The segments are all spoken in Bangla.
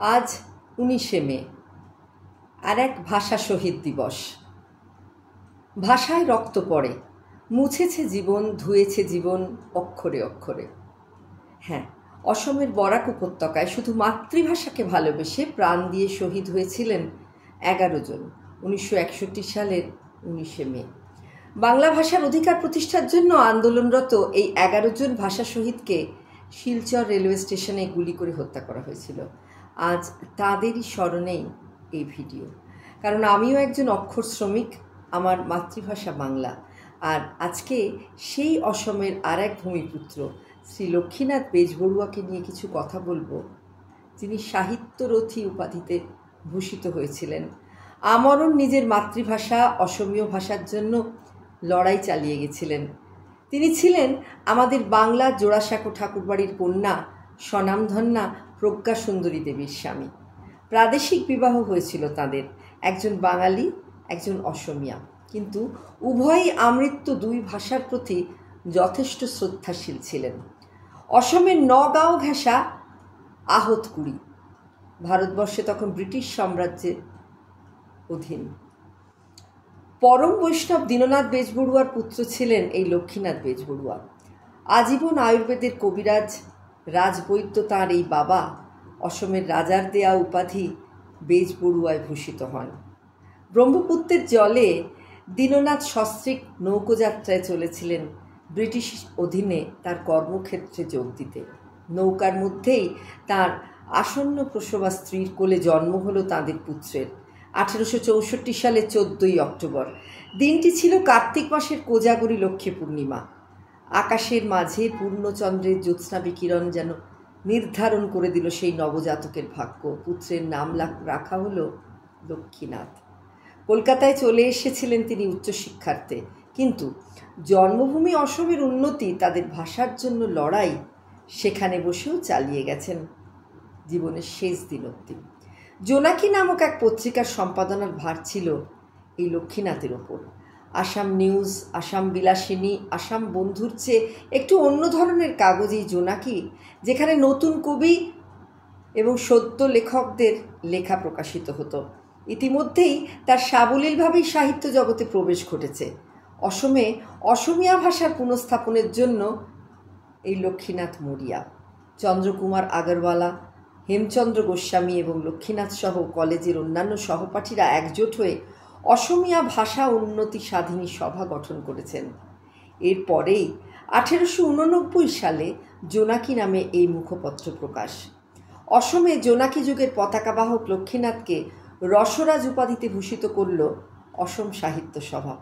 আজ 19শে মে, আর এক ভাষা শহীদ দিবস। ভাষায় রক্ত পড়ে, মুছেছে জীবন, ধুয়েছে জীবন অক্ষরে অক্ষরে। হ্যাঁ, অসমের বরাক উপত্যকায় শুধু মাতৃভাষাকে ভালোবেসে প্রাণ দিয়ে শহীদ হয়েছিলেন 11 জন 1961 সালের 19শে মে। বাংলা ভাষার অধিকার প্রতিষ্ঠার জন্য আন্দোলনরত এই 11 জন ভাষা শহীদকে শিলচর রেলওয়ে স্টেশনে গুলি করে হত্যা করা হয়েছিল। আজ তাঁদেরই স্মরণেই এই ভিডিও, কারণ আমিও একজন অক্ষর শ্রমিক, আমার মাতৃভাষা বাংলা। আর আজকে সেই অসমের আর এক ভূমিপুত্র শ্রী লক্ষ্মীনাথ বেজবড়ুয়াকে নিয়ে কিছু কথা বলবো, যিনি সাহিত্যরথী উপাধিতে ভূষিত হয়েছিলেন। আমরণ নিজের মাতৃভাষা অসমীয় ভাষার জন্য লড়াই চালিয়ে গেছিলেন। তিনি ছিলেন আমাদের বাংলা জোড়াসাঁকো ঠাকুরবাড়ির কন্যা স্বনামধন্যা প্রজ্ঞা সুন্দরী দেবীর স্বামী। প্রাদেশিক বিবাহ হয়েছিল তাদের, একজন বাঙালি, একজন অসমিয়া, কিন্তু উভয়ই আমৃত্যু দুই ভাষার প্রতি যথেষ্ট শ্রদ্ধাশীল ছিলেন। অসমের নগাঁও ঘেঁষা আহতকুড়ি, ভারতবর্ষে তখন ব্রিটিশ সাম্রাজ্যের অধীন। পরম বৈষ্ণব দীননাথ বেজবড়ুয়ার পুত্র ছিলেন এই লক্ষ্মীনাথ বেজবড়ুয়া। আজীবন আয়ুর্বেদের কবিরাজ, রাজবৈদ্য তাঁর এই বাবা অসমের রাজার দেয়া উপাধি বেজবড়ুয়ায় ভূষিত হন। ব্রহ্মপুত্রের জলে দীননাথ সস্ত্রীক নৌকোযাত্রায় চলেছিলেন ব্রিটিশ অধীনে তার কর্মক্ষেত্রে যোগ দিতে। নৌকার মধ্যেই তার আসন্ন প্রসবা স্ত্রীর কোলে জন্ম হলো তাঁদের পুত্রের। 1864 সালের 14ই অক্টোবর। দিনটি ছিল কার্তিক মাসের কোজাগরী লক্ষ্মী পূর্ণিমা। আকাশের মাঝে পূর্ণচন্দ্রের জ্যোৎস্না বিকিরণ যেন নির্ধারণ করে দিল সেই নবজাতকের ভাগ্য। পুত্রের নাম রাখা হলো লক্ষ্মীনাথ। কলকাতায় চলে এসেছিলেন তিনি উচ্চশিক্ষার্থে, কিন্তু জন্মভূমি অসমের উন্নতি, তাদের ভাষার জন্য লড়াই সেখানে বসেও চালিয়ে গেছেন জীবনের শেষ দিন অবধি। জোনাকি নামক এক পত্রিকার সম্পাদনার ভার ছিল এই লক্ষ্মীনাথের ওপর। আসাম নিউজ, আসাম বিলাসিনী, আসাম বন্ধুর চেয়ে একটু অন্য ধরনের কাগজ এই জোনাকি, যেখানে নতুন কবি এবং সদ্য লেখকদের লেখা প্রকাশিত হতো। ইতিমধ্যেই তার সাবলীলভাবেই সাহিত্য জগতে প্রবেশ ঘটেছে। অসমে অসমিয়া ভাষার পুনঃস্থাপনের জন্য এই লক্ষ্মীনাথ মরিয়া। চন্দ্রকুমার আগরওয়ালা, হেমচন্দ্র গোস্বামী এবং লক্ষ্মীনাথ সহ কলেজের অন্যান্য সহপাঠীরা একজোট হয়ে অসমিয়া ভাষা উন্নতি সাধিনী সভা গঠন করেছেন। এরপরেই 1889 সালে জোনাকি নামে এই মুখপত্র প্রকাশ। অসমে জোনাকি যুগের পতাকাবাহক লক্ষ্মীনাথকে রসরাজ উপাধিতে ভূষিত করল অসম সাহিত্য সভা।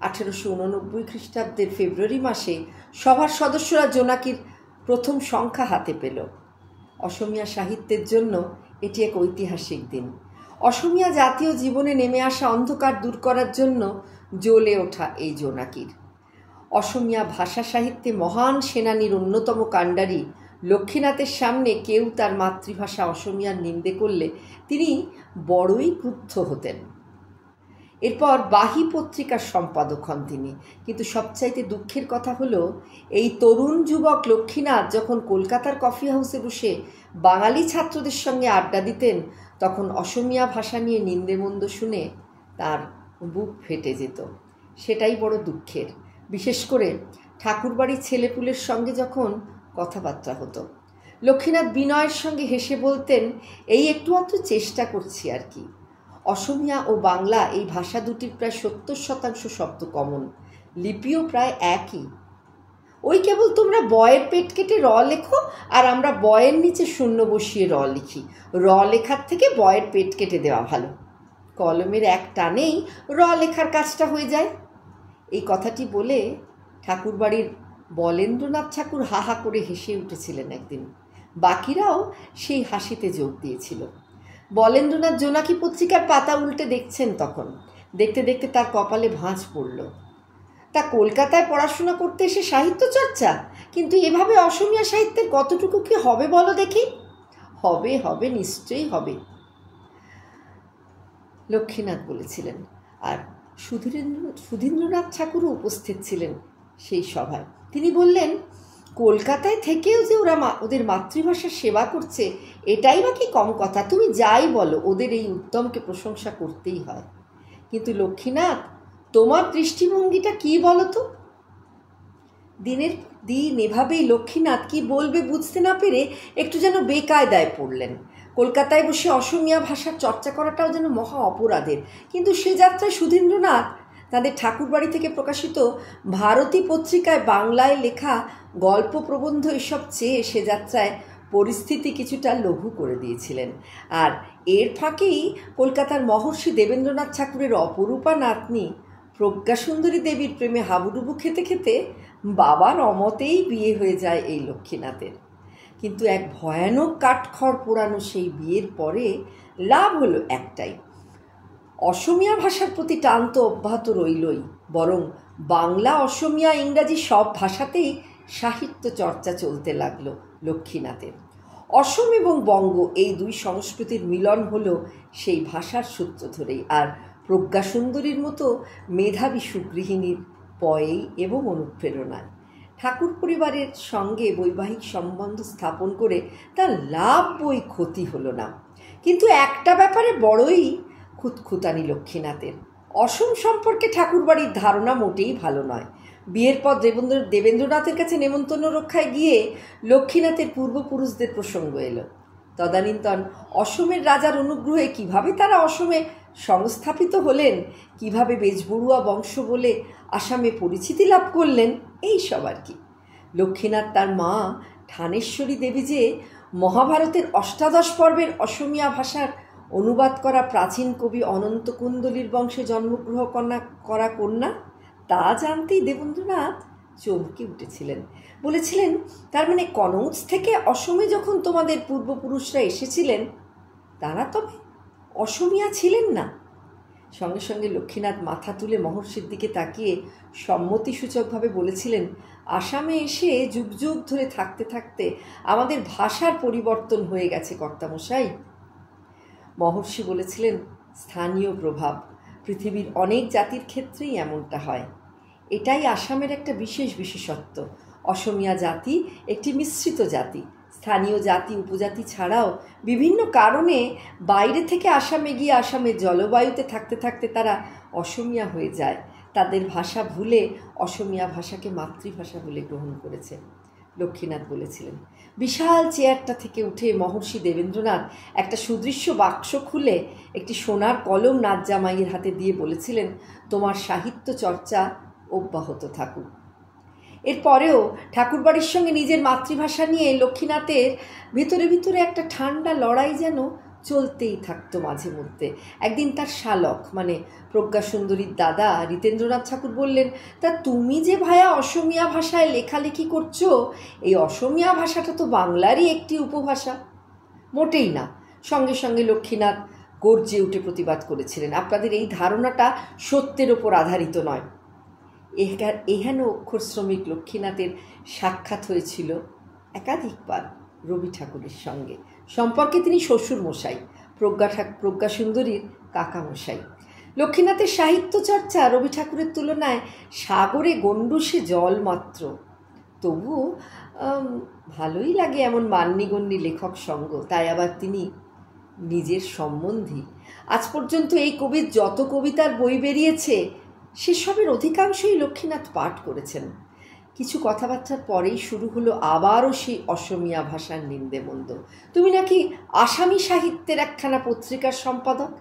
1889 খ্রিস্টাব্দের ফেব্রুয়ারি মাসে সভার সদস্যরা জোনাকির প্রথম সংখ্যা হাতে পেল। অসমিয়া সাহিত্যের জন্য এটি এক ঐতিহাসিক দিন। অসমিয়া জাতীয় জীবনে নেমে আসা অন্ধকার দূর করার জন্য জ্বলে ওঠা এই জোনাকির। অসমিয়া ভাষা সাহিত্যে মহান সেনানীর অন্যতম কাণ্ডারি লক্ষ্মীনাথের সামনে কেউ তার মাতৃভাষা অসমিয়ার নিন্দে করলে তিনি বড়ই ক্রুদ্ধ হতেন। এরপর বাহী পত্রিকার সম্পাদক হন তিনি। কিন্তু সবচাইতে দুঃখের কথা হলো, এই তরুণ যুবক লক্ষ্মীনাথ যখন কলকাতার কফি হাউসে বসে বাঙালি ছাত্রদের সঙ্গে আড্ডা দিতেন, তখন অসমিয়া ভাষা নিয়ে নিন্দেমন্দ শুনে তার বুক ফেটে যেত। সেটাই বড় দুঃখের, বিশেষ করে ঠাকুরবাড়ির ছেলেপুলের সঙ্গে যখন কথাবার্তা হতো। লক্ষ্মীনাথ বিনয়ের সঙ্গে হেসে বলতেন, এই একটু আধটু চেষ্টা করছি আর কি। অসমিয়া ও বাংলা এই ভাষা দুটির প্রায় 70% শব্দ কমন, লিপিও প্রায় একই। ওই কেবল তোমরা বয়ের পেট কেটে র লেখো, আর আমরা বয়ের নিচে শূন্য বসিয়ে র লিখি। র লেখার থেকে বয়ের পেট কেটে দেওয়া ভালো। কলমের এক টানেই র লেখার কাজটা হয়ে যায়। এই কথাটি বলে ঠাকুরবাড়ির বলেন্দ্রনাথ ঠাকুর হা হা করে হেসে উঠেছিলেন একদিন। বাকিরাও সেই হাসিতে যোগ দিয়েছিল। বলেন্দ্রনাথ জোনাকি পত্রিকার পাতা উল্টে দেখছেন তখন। দেখতে দেখতে তার কপালে ভাঁজ পড়ল। তা কলকাতায় পড়াশোনা করতে এসে সাহিত্য চর্চা, কিন্তু এভাবে অসমিয়া সাহিত্যের কতটুকু কি হবে বলো দেখি? হবে হবে, নিশ্চয়ই হবে, লক্ষ্মীনাথ বলেছিলেন। আর সুধীন্দ্রনাথ ঠাকুরও উপস্থিত ছিলেন সেই সভায়। তিনি বললেন, কলকাতায় থেকেও যে ওরা ওদের মাতৃভাষার সেবা করছে, এটাই বা কি কম কথা? তুমি যাই বলো, ওদের এই উদ্যমকে প্রশংসা করতেই হয়। কিন্তু লক্ষ্মীনাথ, তোমার দৃষ্টিভঙ্গিটা কি বলো তো? দিনের দিন এভাবেই লক্ষ্মীনাথ কি বলবে বুঝতে না পেরে একটু যেন বেকায়দায় পড়লেন। কলকাতায় বসে অসমীয়া ভাষার চর্চা করাটাও যেন মহা অপরাধের। কিন্তু সে যাত্রায় সুধীন্দ্রনাথ তাদের ঠাকুরবাড়ি থেকে প্রকাশিত ভারতী পত্রিকায় বাংলায় লেখা গল্প প্রবন্ধ এসব চেয়ে সে যাত্রায় পরিস্থিতি কিছুটা লঘু করে দিয়েছিলেন। আর এর ফাঁকেই কলকাতার মহর্ষি দেবেন্দ্রনাথ ঠাকুরের অপরূপা নাতনি প্রজ্ঞাসুন্দরী দেবীর প্রেমে হাবুডুবু খেতে খেতে বাবার অমতেই বিয়ে হয়ে যায় এই লক্ষ্মীনাথের। কিন্তু এক ভয়ানক কাঠখড় পোড়ানো সেই বিয়ের পরে লাভ হলো একটাই, অসমীয়া ভাষার প্রতি টান তো অব্যাহত রইলই, বরং বাংলা, অসমীয়া, ইংরাজি সব ভাষাতেই সাহিত্য চর্চা চলতে লাগলো লক্ষ্মীনাথের। অসম এবং বঙ্গ এই দুই সংস্কৃতির মিলন হলো সেই ভাষার সূত্র ধরেই, আর প্রজ্ঞাসুন্দরীর মতো মেধাবী সুগৃহিণীর পয়েই এবং অনুপ্রেরণায়। ঠাকুর পরিবারের সঙ্গে বৈবাহিক সম্বন্ধ স্থাপন করে তার লাভ বই ক্ষতি হলো না। কিন্তু একটা ব্যাপারে বড়ই খুঁতখুঁতানি লক্ষ্মীনাথের। অসম সম্পর্কে ঠাকুরবাড়ির ধারণা মোটেই ভালো নয়। বিয়ের পর দেবেন্দ্রনাথের কাছে নেমন্তন্ন রক্ষায় গিয়ে লক্ষ্মীনাথের পূর্বপুরুষদের প্রসঙ্গ এলো। তদানীন্তন অসমের রাজার অনুগ্রহে কিভাবে তারা অসমে সংস্থাপিত হলেন, কিভাবে বেজবড়ুয়া বংশ বলে আসামে পরিচিতি লাভ করলেন, এই সব আর কি। লক্ষ্মীনাথ তার মা ঠানেশ্বরী দেবী যে মহাভারতের অষ্টাদশ পর্বের অসমীয়া ভাষার অনুবাদ করা প্রাচীন কবি অনন্ত কুণ্ডলীর বংশে জন্মগ্রহণ করা কন্যা, তা জানতেই দেবেন্দ্রনাথ চমকে উঠেছিলেন। বলেছিলেন, তার মানে কনৌজ থেকে অসমে যখন তোমাদের পূর্বপুরুষরা এসেছিলেন, তারা তবে অসমীয়া ছিলেন না? সঙ্গে সঙ্গে লক্ষ্মীনাথ মাথা তুলে মহর্ষির দিকে তাকিয়ে সম্মতিসূচকভাবে বলেছিলেন, আসামে এসে যুগ যুগ ধরে থাকতে থাকতে আমাদের ভাষার পরিবর্তন হয়ে গেছে কর্তামশাই। মহর্ষি বলেছিলেন, স্থানীয় প্রভাব, পৃথিবীর অনেক জাতির ক্ষেত্রেই এমনটা হয়। এটাই আসামের একটা বিশেষ বিশেষত্ব। অসমীয়া জাতি একটি মিশ্রিত জাতি। স্থানীয় জাতি উপজাতি ছাড়াও বিভিন্ন কারণে বাইরে থেকে আসামে গিয়ে আসামের জলবায়ুতে থাকতে থাকতে তারা অসমীয়া হয়ে যায়। তাদের ভাষা ভুলে অসমীয়া ভাষাকে মাতৃভাষা বলে গ্রহণ করেছে। লক্ষ্মীনাথ বলেছিলেন। বিশাল চেয়ারটা থেকে উঠে মহর্ষি দেবেন্দ্রনাথ একটা সুদৃশ্য বাক্স খুলে একটি সোনার কলম নাথ জামাইয়ের হাতে দিয়ে বলেছিলেন, তোমার সাহিত্য চর্চা অব্যাহত থাকুক। এরপরেও ঠাকুরবাড়ির সঙ্গে নিজের মাতৃভাষা নিয়ে লক্ষ্মীনাথের ভিতরে ভিতরে একটা ঠান্ডা লড়াই যেন চলতেই থাকতো মাঝে মধ্যে। একদিন তার শালক মানে প্রজ্ঞাসুন্দরীর দাদা রিতেন্দ্রনাথ ঠাকুর বললেন, তা তুমি যে ভায়া অসমীয়া ভাষায় লেখালেখি করছো, এই অসমীয়া ভাষাটা তো বাংলারই একটি উপভাষা। মোটেই না। সঙ্গে সঙ্গে লক্ষ্মীনাথ গর্জে উঠে প্রতিবাদ করেছিলেন, আপনাদের এই ধারণাটা সত্যের ওপর আধারিত নয়। এহেন অক্ষর শ্রমিক লক্ষ্মীনাথের সাক্ষাৎ হয়েছিল একাধিকবার রবি ঠাকুরের সঙ্গে। সম্পর্কে তিনি শ্বশুর মশাই, প্রজ্ঞাসুন্দরীর কাকা মশাই। লক্ষ্মীনাথের সাহিত্য চর্চা রবি ঠাকুরের তুলনায় সাগরে গণ্ডূষে জল মাত্র। তবুও ভালোই লাগে এমন মান্যিগণ্যি লেখক সঙ্গ। তাই আবার তিনি নিজের সম্বন্ধী। আজ পর্যন্ত এই কবির যত কবিতার বই বেরিয়েছে সেসবের অধিকাংশই লক্ষ্মীনাথ পাঠ করেছেন। কিছু কথাবার্তার পরেই শুরু হলো আবারও সেই অসমীয়া ভাষার নিন্দেমন্দ। তুমি নাকি আসামি সাহিত্যের একখানা পত্রিকার সম্পাদক?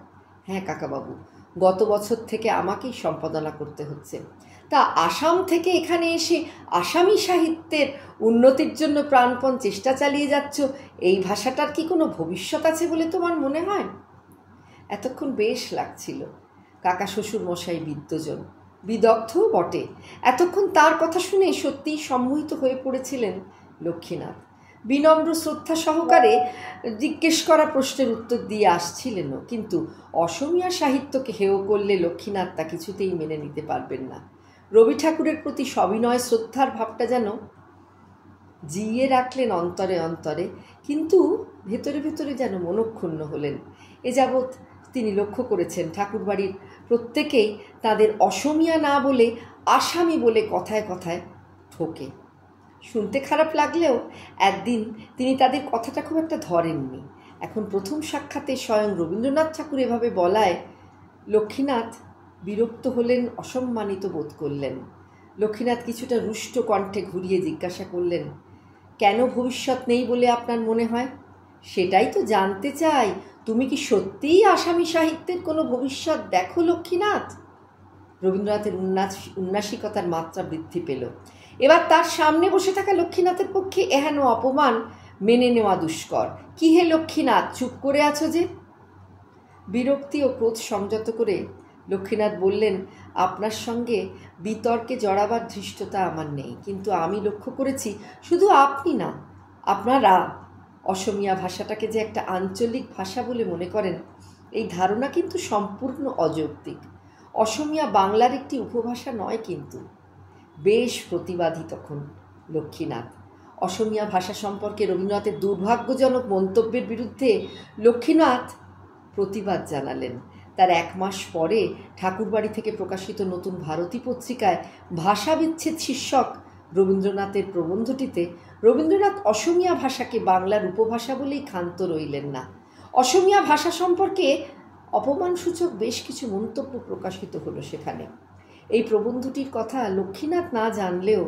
হ্যাঁ কাকাবাবু, গত বছর থেকে আমাকেই সম্পাদনা করতে হচ্ছে। তা আসাম থেকে এখানে এসে আসামি সাহিত্যের উন্নতির জন্য প্রাণপণ চেষ্টা চালিয়ে যাচ্ছ, এই ভাষাটার কি কোনো ভবিষ্যৎ আছে বলে তোমার মনে হয়? এতক্ষণ বেশ লাগছিল। কাকা শ্বশুর মশাই বিদগ্ধও বটে। এতক্ষণ তার কথা শুনে সত্যিই সম্মোহিত হয়ে পড়েছিলেন লক্ষ্মীনাথ। বিনম্র শ্রদ্ধা সহকারে জিজ্ঞেস করা প্রশ্নের উত্তর দিয়ে আসছিলেনও, কিন্তু অসমীয়া সাহিত্যকে হেয় করলে লক্ষ্মীনাথ তা কিছুতেই মেনে নিতে পারবেন না। রবি ঠাকুরের প্রতি সবিনয় শ্রদ্ধার ভাবটা যেন জিইয়ে রাখলেন অন্তরে অন্তরে, কিন্তু ভেতরে ভেতরে যেন মনক্ষুণ্ণ হলেন। এ যাবৎ তিনি লক্ষ্য করেছেন ঠাকুরবাড়ির প্রত্যেকেই তাদের অসমীয়া না বলে আসামি বলে কথায় কথায় ঠোকে। শুনতে খারাপ লাগলেও একদিন তিনি তাদের কথাটা খুব একটা ধরেননি। এখন প্রথম সাক্ষাতে স্বয়ং রবীন্দ্রনাথ ঠাকুর এভাবে বলায় লক্ষ্মীনাথ বিরক্ত হলেন, অসম্মানিত বোধ করলেন। লক্ষ্মীনাথ কিছুটা রুষ্ট কণ্ঠে ঘুরিয়ে জিজ্ঞাসা করলেন, কেন ভবিষ্যৎ নেই বলে আপনার মনে হয়? সেটাই তো জানতে চাই। তুমি কি সত্যিই আসামি সাহিত্যের কোনো ভবিষ্যৎ দেখো লক্ষ্মীনাথ? রবীন্দ্রনাথের উন্নাসিকতার মাত্রা বৃদ্ধি পেল। এবার তার সামনে বসে থাকা লক্ষ্মীনাথের পক্ষে এহেন অপমান মেনে নেওয়া দুষ্কর। কি হে লক্ষ্মীনাথ, চুপ করে আছো যে? বিরক্তি ও ক্রোধ সংযত করে লক্ষ্মীনাথ বললেন, আপনার সঙ্গে বিতর্কে জড়াবার ধৃষ্টতা আমার নেই, কিন্তু আমি লক্ষ্য করেছি শুধু আপনি না, আপনারা অসমীয়া ভাষাটাকে যে একটা আঞ্চলিক ভাষা বলে মনে করেন, এই ধারণা কিন্তু সম্পূর্ণ অযৌক্তিক। অসমীয়া বাংলার একটি উপভাষা নয় কিন্তু। বেশ প্রতিবাদী তখন লক্ষ্মীনাথ। অসমীয়া ভাষা সম্পর্কে রবীন্দ্রনাথের দুর্ভাগ্যজনক মন্তব্যের বিরুদ্ধে লক্ষ্মীনাথ প্রতিবাদ জানালেন। তার 1 মাস পরে ঠাকুরবাড়ি থেকে প্রকাশিত নতুন ভারতী পত্রিকায় ভাষা বিচ্ছেদ শীর্ষক রবীন্দ্রনাথের প্রবন্ধটিতে রবীন্দ্রনাথ অসমীয়া ভাষাকে বাংলার উপভাষা বলেই ক্ষান্ত রইলেন না। অসমীয়া ভাষা সম্পর্কে অপমানসূচক বেশ কিছু মন্তব্য প্রকাশিত হলো সেখানে। এই প্রবন্ধটির কথা লক্ষ্মীনাথ না জানলেও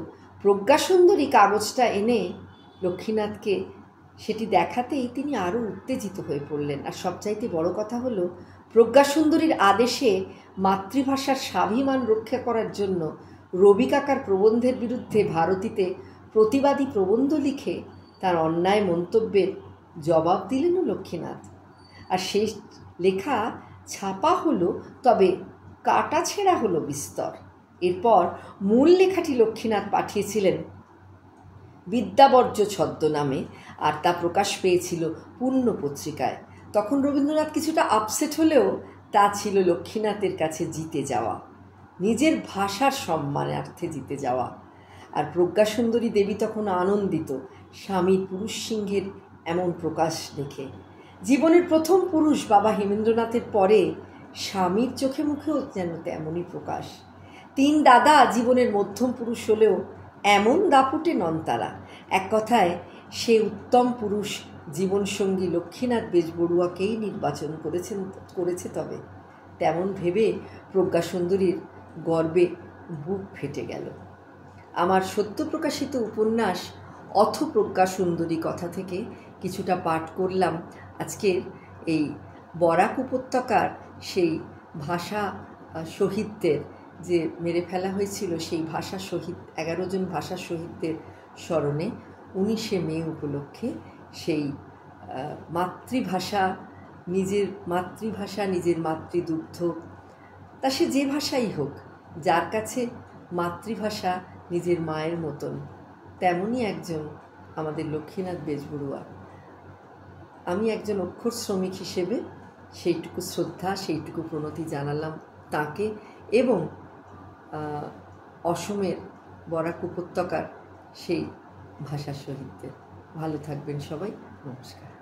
প্রজ্ঞাসুন্দরী কাগজটা এনে লক্ষ্মীনাথকে সেটি দেখাতেই তিনি আরও উত্তেজিত হয়ে পড়লেন। আর সবচাইতে বড় কথা হলো, প্রজ্ঞাসুন্দরীর আদেশে মাতৃভাষার স্বাভিমান রক্ষা করার জন্য রবি কাকার প্রবন্ধের বিরুদ্ধে ভারতীতে প্রতিবাদী প্রবন্ধ লিখে তার অন্যায় মন্তব্যের জবাব দিলেনও লক্ষ্মীনাথ। আর সেই লেখা ছাপা হলো, তবে কাটা ছেঁড়া হলো বিস্তর। এরপর মূল লেখাটি লক্ষ্মীনাথ পাঠিয়েছিলেন বিদ্যাবর্জ্য ছদ্মনামে, আর তা প্রকাশ পেয়েছিল পূর্ণ পত্রিকায়। তখন রবীন্দ্রনাথ কিছুটা আপসেট হলেও তা ছিল লক্ষ্মীনাথের কাছে জিতে যাওয়া, নিজের ভাষার সম্মানার্থে জিতে যাওয়া। আর প্রজ্ঞাসুন্দরী দেবী তখন আনন্দিত স্বামীর পুরুষ সিংহের এমন প্রকাশ দেখে। জীবনের প্রথম পুরুষ বাবা হেমেন্দ্রনাথের পরে স্বামীর চোখে মুখেও যেন তেমনই প্রকাশ। 3 দাদা জীবনের মধ্যম পুরুষ হলেও এমন দাপুটে নন তারা। এক কথায় সে উত্তম পুরুষ জীবনসঙ্গী লক্ষ্মীনাথ বেজবড়ুয়াকেই নির্বাচন করেছে। তবে তেমন ভেবে প্রজ্ঞাসুন্দরীর গর্বে বুক ফেটে গেল। আমার সদ্য প্রকাশিত উপন্যাস অথ প্রজ্ঞাসুন্দরী কথা থেকে কিছুটা পাঠ করলাম আজকের এই বরাক উপত্যকার সেই ভাষা শহীদদের যে মেরে ফেলা হয়েছিল, সেই ভাষা শহীদ 11 জন ভাষা শহীদদের স্মরণে 19শে মে উপলক্ষে সেই মাতৃভাষা, নিজের মাতৃদুগ্ধ, তা সে যে ভাষাই হোক, যার কাছে মাতৃভাষা নিজের মায়ের মতন, তেমনই একজন আমাদের লক্ষ্মীনাথ বেজবড়ুয়া। আমি একজন অক্ষর শ্রমিক হিসেবে সেইটুকু শ্রদ্ধা, সেইটুকু প্রণতি জানালাম তাকে এবং অসমের বরাক উপত্যকার সেই ভাষা শহীদদের। ভালো থাকবেন সবাই, নমস্কার।